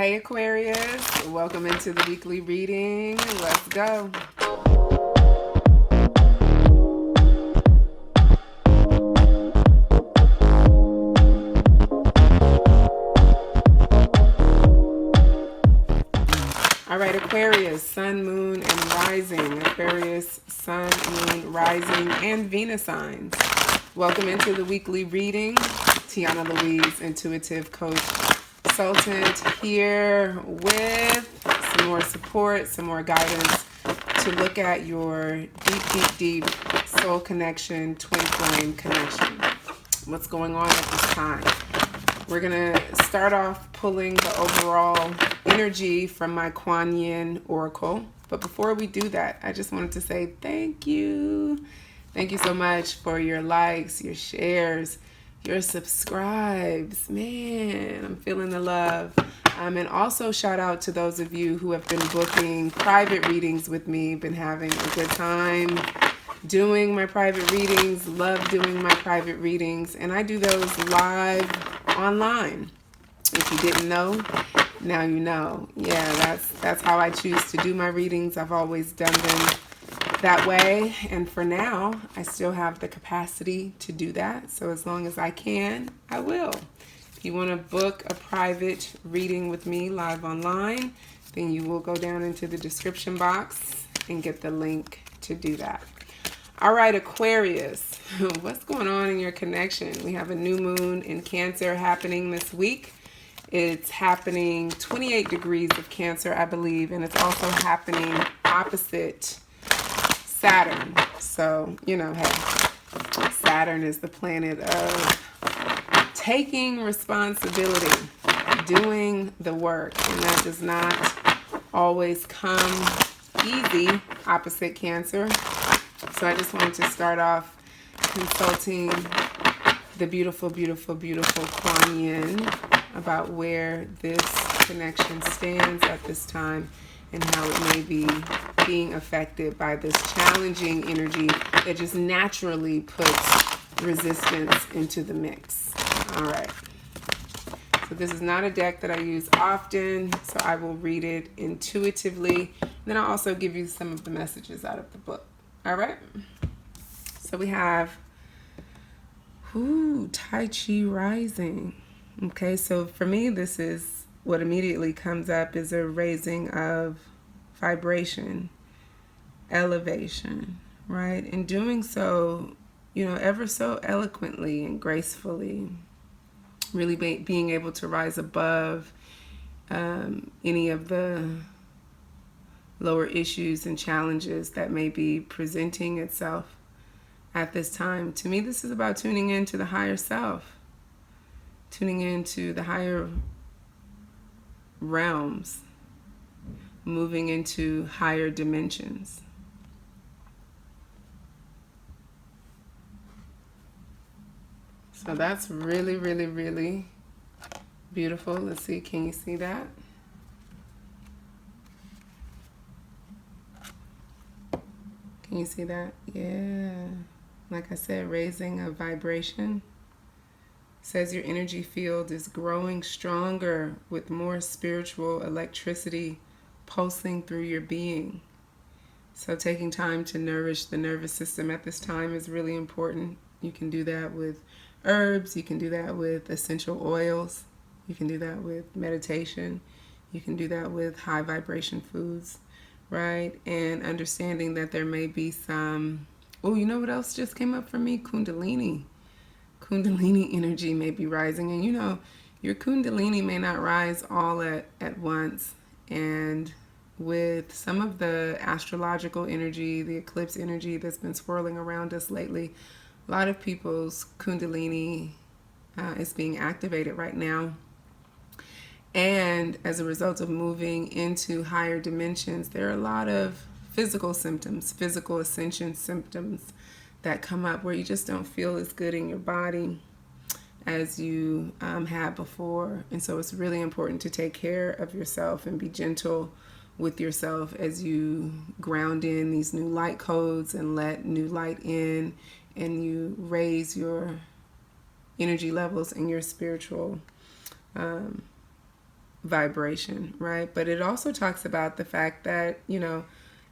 Hey Aquarius, welcome into the weekly reading. Let's go. All right, Aquarius, Sun, Moon, and Rising. Aquarius, Sun, Moon, Rising, and Venus signs. Welcome into the weekly reading. Tiana Louise, intuitive coach consultant, here with some more support, some more guidance to look at your deep soul connection, twin flame connection. What's going on at this time? We're going to start off pulling the overall energy from my Kuan Yin Oracle. But before we do that, I just wanted to say thank you. Thank you so much for your likes, your shares, your subscribes. Man, I'm feeling the love. And also shout out to those of you who have been booking private readings with me, been having a good time doing my private readings, love doing my private readings, and I do those live online. If you didn't know, now you know. Yeah, that's how I choose to do my readings. I've always done them that way, and for now, I still have the capacity to do that. So as long as I can, I will. If you want to book a private reading with me live online, then you will go down into the description box and get the link to do that. All right, Aquarius, what's going on in your connection? We have a new moon in Cancer happening this week. It's happening 28 degrees of Cancer, I believe, and it's also happening opposite Saturn. So, hey, Saturn is the planet of taking responsibility, doing the work, and that does not always come easy opposite Cancer. So I just wanted to start off consulting the beautiful Kuan Yin about where this connection stands at this time and how it may be being affected by this challenging energy that just naturally puts resistance into the mix. All right. So this is not a deck that I use often, so I will read it intuitively. And then I'll also give you some of the messages out of the book. All right. So we have Tai Chi rising. Okay, so for me, this is what immediately comes up is a raising of vibration, elevation, right? And doing so, ever so eloquently and gracefully, really being able to rise above any of the lower issues and challenges that may be presenting itself at this time. To me, this is about tuning into the higher self, tuning into the higher realms, moving into higher dimensions. So that's really, really, really beautiful. Let's see, can you see that? Can you see that? Yeah. Like I said, raising a vibration. Says your energy field is growing stronger with more spiritual electricity pulsing through your being. So taking time to nourish the nervous system at this time is really important. You can do that with herbs. You can do that with essential oils. You can do that with meditation. You can do that with high vibration foods. Right? And understanding that there may be some, you know what else just came up for me? Kundalini. Kundalini energy may be rising. And your Kundalini may not rise all at once. And with some of the astrological energy, the eclipse energy that's been swirling around us lately, a lot of people's Kundalini is being activated right now. And as a result of moving into higher dimensions, there are a lot of physical symptoms, physical ascension symptoms that come up where you just don't feel as good in your body as you had before. And so it's really important to take care of yourself and be gentle with yourself as you ground in these new light codes and let new light in, and you raise your energy levels and your spiritual vibration, right? But it also talks about the fact that,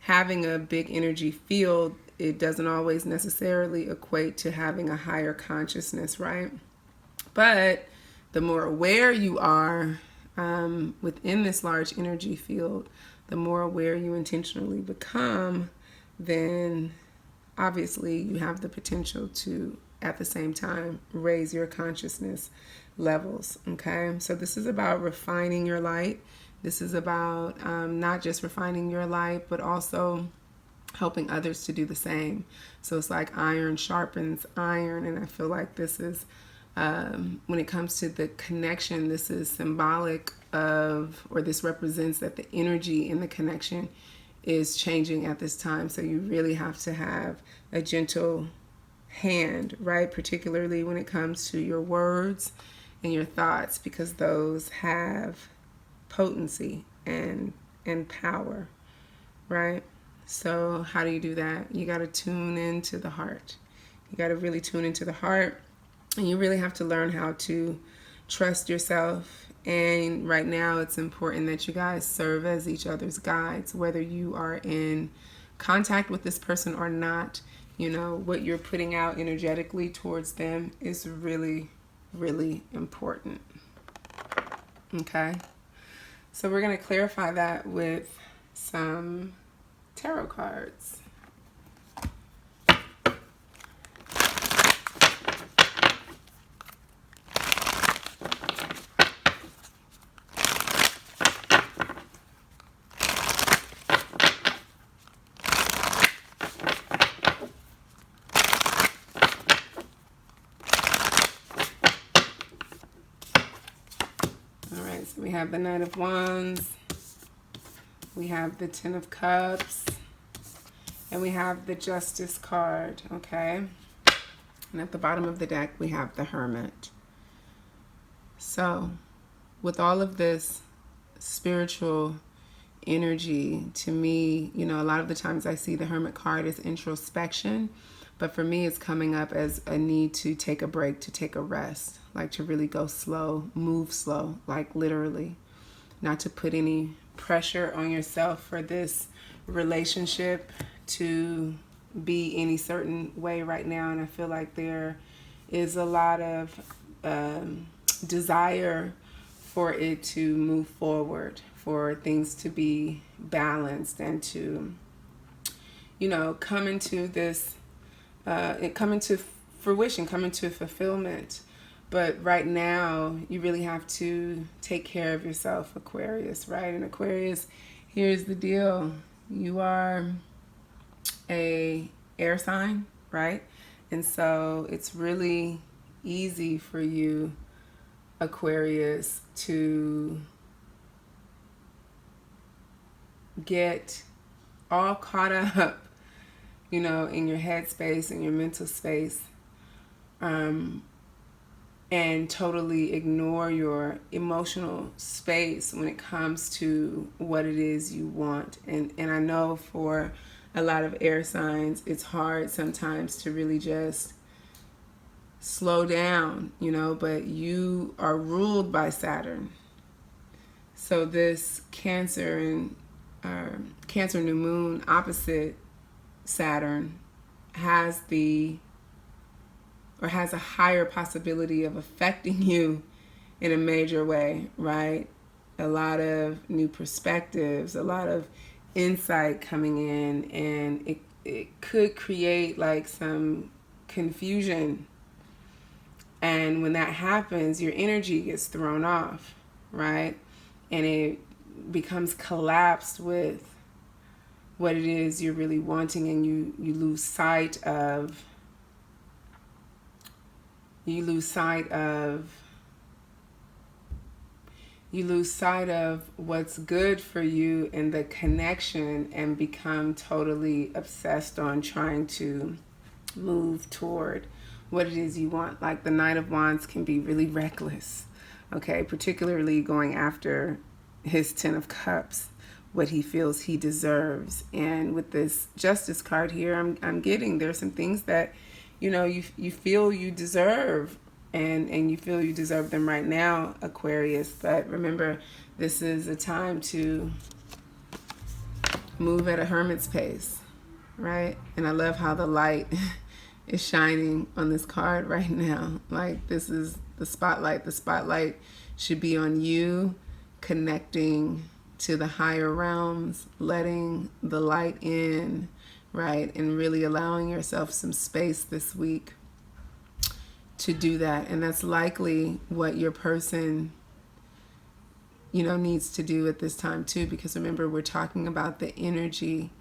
having a big energy field, it doesn't always necessarily equate to having a higher consciousness, right? But the more aware you are within this large energy field, the more aware you intentionally become, then obviously you have the potential to, at the same time, raise your consciousness levels. Okay, so this is about refining your light. This is about not just refining your light, but also helping others to do the same. So it's like iron sharpens iron, and I feel like this is when it comes to the connection, this is symbolic of, or this represents that the energy in the connection is changing at this time. So you really have to have a gentle hand, right? Particularly when it comes to your words and your thoughts, because those have potency and power, right? So how do you do that? You got to tune into the heart. You got to really tune into the heart, and you really have to learn how to trust yourself. And right now it's important that you guys serve as each other's guides, whether you are in contact with this person or not. What you're putting out energetically towards them is really, really important. Okay? So we're going to clarify that with some tarot cards. So we have the Knight of Wands, we have the Ten of Cups, and we have the Justice card, okay? And at the bottom of the deck, we have the Hermit. So with all of this spiritual energy, to me, a lot of the times I see the Hermit card as introspection, but for me, it's coming up as a need to take a break, to take a rest, like to really go slow, move slow, like literally, not to put any pressure on yourself for this relationship to be any certain way right now. And I feel like there is a lot of desire for it to move forward, for things to be balanced and to, come into this, come into fruition, come into fulfillment. But right now, you really have to take care of yourself, Aquarius, right? And Aquarius, here's the deal. You are a air sign, right? And so it's really easy for you, Aquarius, to get all caught up, in your head space and your mental space, and totally ignore your emotional space when it comes to what it is you want. And I know for a lot of air signs, it's hard sometimes to really just slow down, but you are ruled by Saturn. So this Cancer and Cancer new moon opposite Saturn has a higher possibility of affecting you in a major way, right? A lot of new perspectives, a lot of insight coming in, and it could create like some confusion. And when that happens, your energy gets thrown off, right? And it becomes collapsed with what it is you're really wanting, and you lose sight of what's good for you in the connection, and become totally obsessed on trying to move toward what it is you want. Like the Knight of Wands can be really reckless, okay? Particularly going after his Ten of Cups, what he feels he deserves. And with this Justice card here, I'm getting there's some things that you feel you deserve and you feel you deserve them right now, Aquarius. But remember, this is a time to move at a hermit's pace, right? And I love how the light is shining on this card right now. Like, this is the spotlight. The spotlight should be on you, connecting to the higher realms, letting the light in, right? And really allowing yourself some space this week to do that. And that's likely what your person, you know, needs to do at this time too, because remember, we're talking about the energy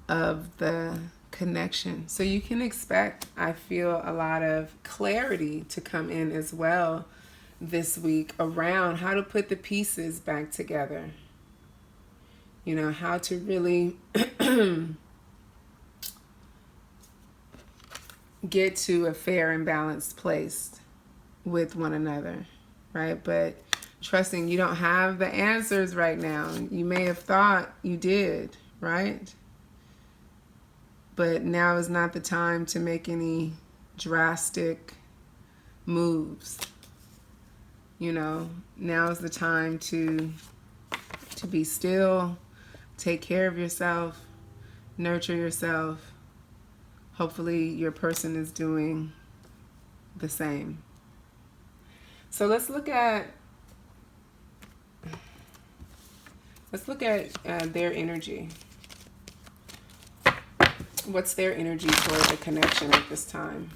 of the connection. So you can expect, I feel, a lot of clarity to come in as well this week around how to put the pieces back together. You know, how to really get to a fair and balanced place with one another, right? But trusting you don't have the answers right now. You may have thought you did, right? But now is not the time to make any drastic moves. You know, now is the time to be still, take care of yourself, nurture yourself. Hopefully your person is doing the same. So let's look at their energy. What's their energy toward the connection at this time?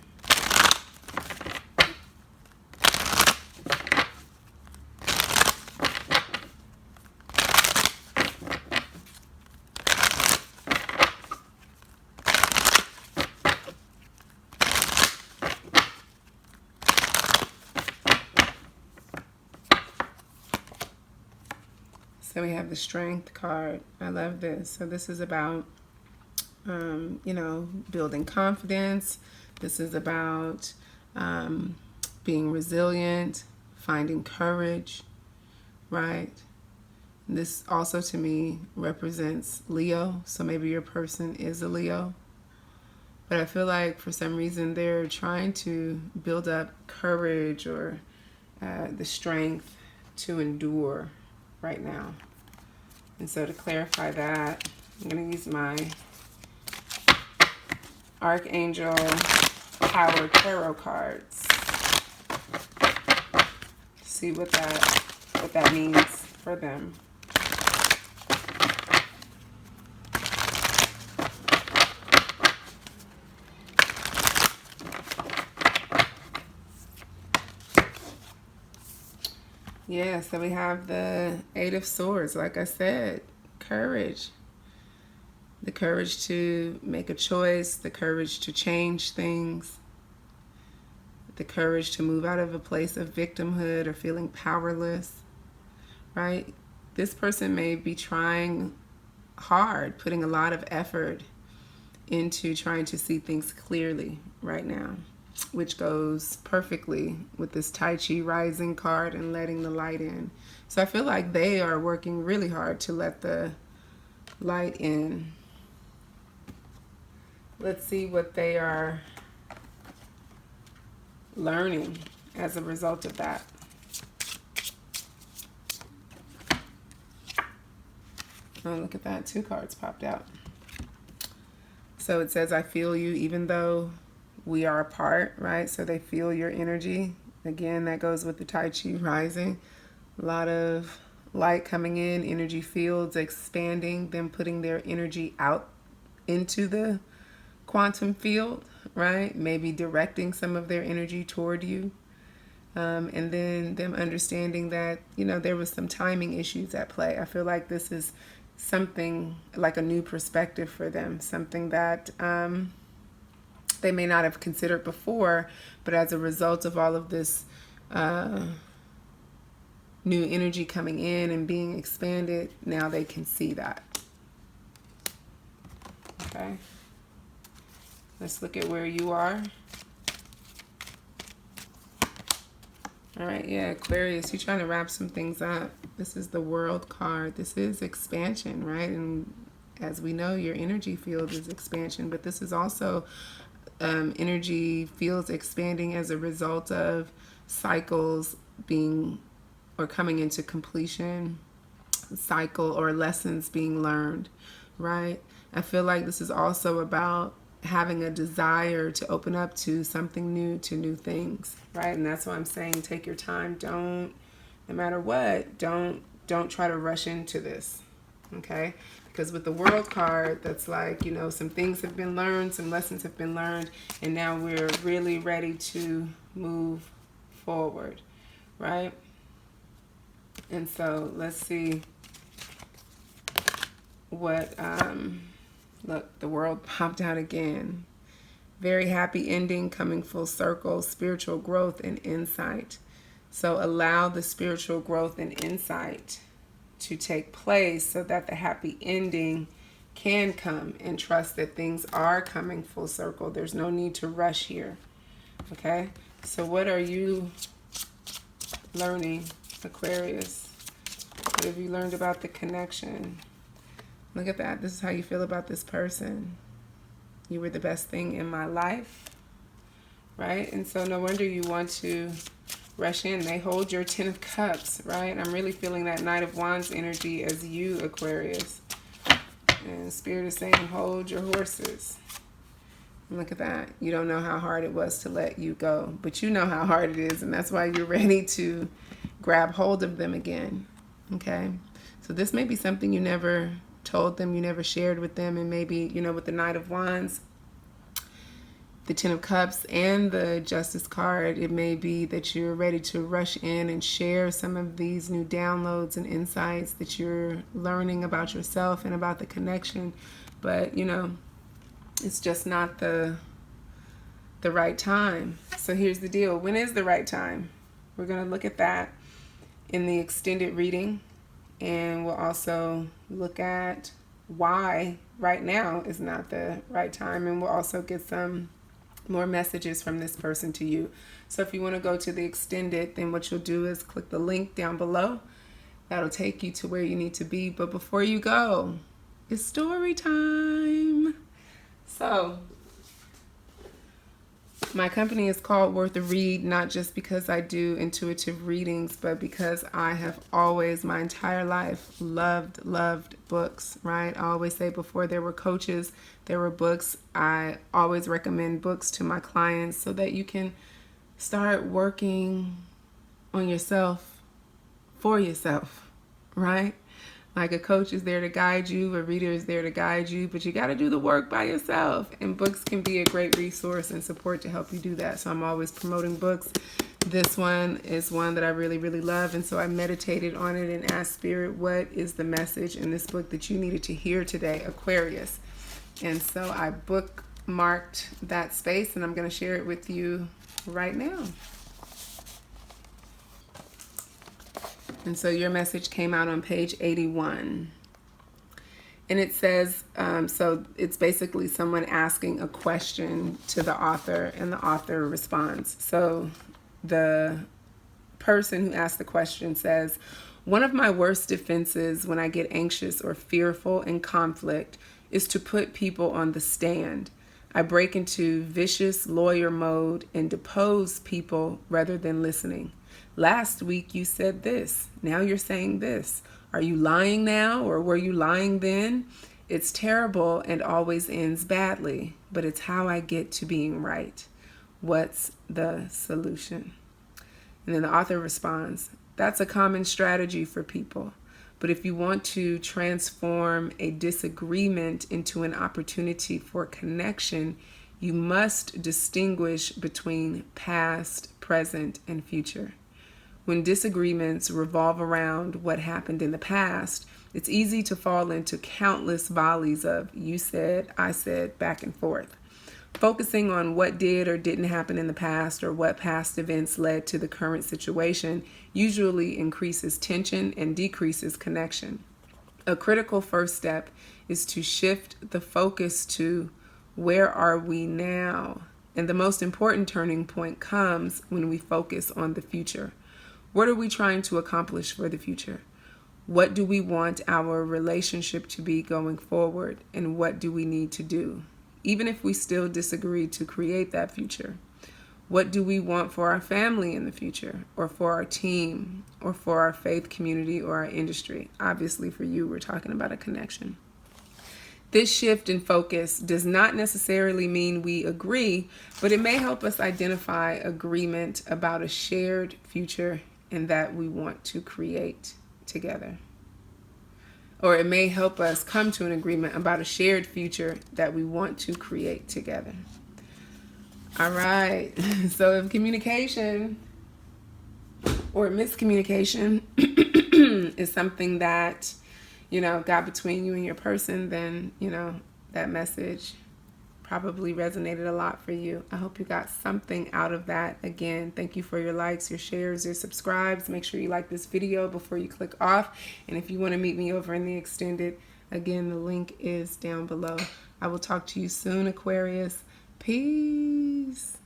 So we have the Strength card. I love this. So this is about, you know, building confidence. This is about being resilient, finding courage, right? This also to me represents Leo. So maybe your person is a Leo. But I feel like for some reason they're trying to build up courage or the strength to endure right now. And so to clarify that, I'm going to use my Archangel Power Tarot cards. See what that means for them. Yeah, so we have the Eight of Swords. Like I said, courage. The courage to make a choice, the courage to change things, the courage to move out of a place of victimhood or feeling powerless, right? This person may be trying hard, putting a lot of effort into trying to see things clearly right now, which goes perfectly with this Tai Chi rising card and letting the light in. So I feel like they are working really hard to let the light in. Let's see what they are learning as a result of that. Oh, look at that. 2 cards popped out. So it says, I feel you even though we are apart, right? So they feel your energy. Again, that goes with the Tai Chi rising. A lot of light coming in, energy fields expanding, them putting their energy out into the quantum field, right? Maybe directing some of their energy toward you. And then them understanding that, you know, there was some timing issues at play. I feel like this is something like a new perspective for them, something that they may not have considered before, but as a result of all of this new energy coming in and being expanded, now they can see that. Okay. Let's look at where you are. All right, yeah, Aquarius, you're trying to wrap some things up. This is the World card. This is expansion, right? And as we know, your energy field is expansion, but this is also energy fields expanding as a result of cycles being or coming into completion, cycle or lessons being learned, right? I feel like this is also about having a desire to open up to something new, to new things, right? And that's why I'm saying take your time. Don't, no matter what, don't try to rush into this, okay? Because with the World card, that's like, you know, some things have been learned, some lessons have been learned, and now we're really ready to move forward, right? And so let's see what, look, the World popped out again. Very happy ending, coming full circle, spiritual growth and insight. So allow the spiritual growth and insight to take place so that the happy ending can come, and trust that things are coming full circle. There's no need to rush here. Okay? So what are you learning, Aquarius? What have you learned about the connection? Look at that. This is how you feel about this person. You were the best thing in my life, right? And so no wonder you want to rush in. They hold your 10 of Cups, right? I'm really feeling that Knight of Wands energy as you, Aquarius. And Spirit is saying, hold your horses. And look at that. You don't know how hard it was to let you go, but you know how hard it is, and that's why you're ready to grab hold of them again, okay? So this may be something you never told them, you never shared with them, and maybe, you know, with the Knight of Wands, the 10 of Cups, and the Justice card, it may be that you're ready to rush in and share some of these new downloads and insights that you're learning about yourself and about the connection. But, you know, it's just not the right time. So here's the deal. When is the right time? We're going to look at that in the extended reading, and we'll also look at why right now is not the right time, and we'll also get some more messages from this person to you. So if you want to go to the extended, then what you'll do is click the link down below. That'll take you to where you need to be. But before you go, it's story time. So my company is called Worth a Read, not just because I do intuitive readings, but because I have always, my entire life, loved books, right? I always say before there were coaches, there were books. I always recommend books to my clients so that you can start working on yourself for yourself, right? Like a coach is there to guide you, a reader is there to guide you, but you got to do the work by yourself. And books can be a great resource and support to help you do that. So I'm always promoting books. This one is one that I really love. And so I meditated on it and asked Spirit, what is the message in this book that you needed to hear today, Aquarius? And so I bookmarked that space, and I'm going to share it with you right now. And so your message came out on page 81. And it says, so it's basically someone asking a question to the author, and the author responds. So the person who asked the question says, one of my worst defenses when I get anxious or fearful in conflict is to put people on the stand. I break into vicious lawyer mode and depose people rather than listening. Last week you said this. Now you're saying this. Are you lying now, or were you lying then? It's terrible and always ends badly, but it's how I get to being right. What's the solution? And then the author responds, that's a common strategy for people. But if you want to transform a disagreement into an opportunity for connection, you must distinguish between past, present, and future. When disagreements revolve around what happened in the past, it's easy to fall into countless volleys of you said, I said, back and forth. Focusing on what did or didn't happen in the past, or what past events led to the current situation, usually increases tension and decreases connection. A critical first step is to shift the focus to where are we now? And the most important turning point comes when we focus on the future. What are we trying to accomplish for the future? What do we want our relationship to be going forward? And what do we need to do, even if we still disagree, to create that future? What do we want for our family in the future, or for our team, or for our faith community, or our industry? Obviously, for you, we're talking about a connection. This shift in focus does not necessarily mean we agree, but it may help us identify agreement about a shared future and that we want to create together. Or it may help us come to an agreement about a shared future that we want to create together. All right. So if communication or miscommunication is something that, got between you and your person, then, that message probably resonated a lot for you. I hope you got something out of that. Again, thank you for your likes, your shares, your subscribes. Make sure you like this video before you click off. And if you want to meet me over in the extended, again, the link is down below. I will talk to you soon, Aquarius. Peace.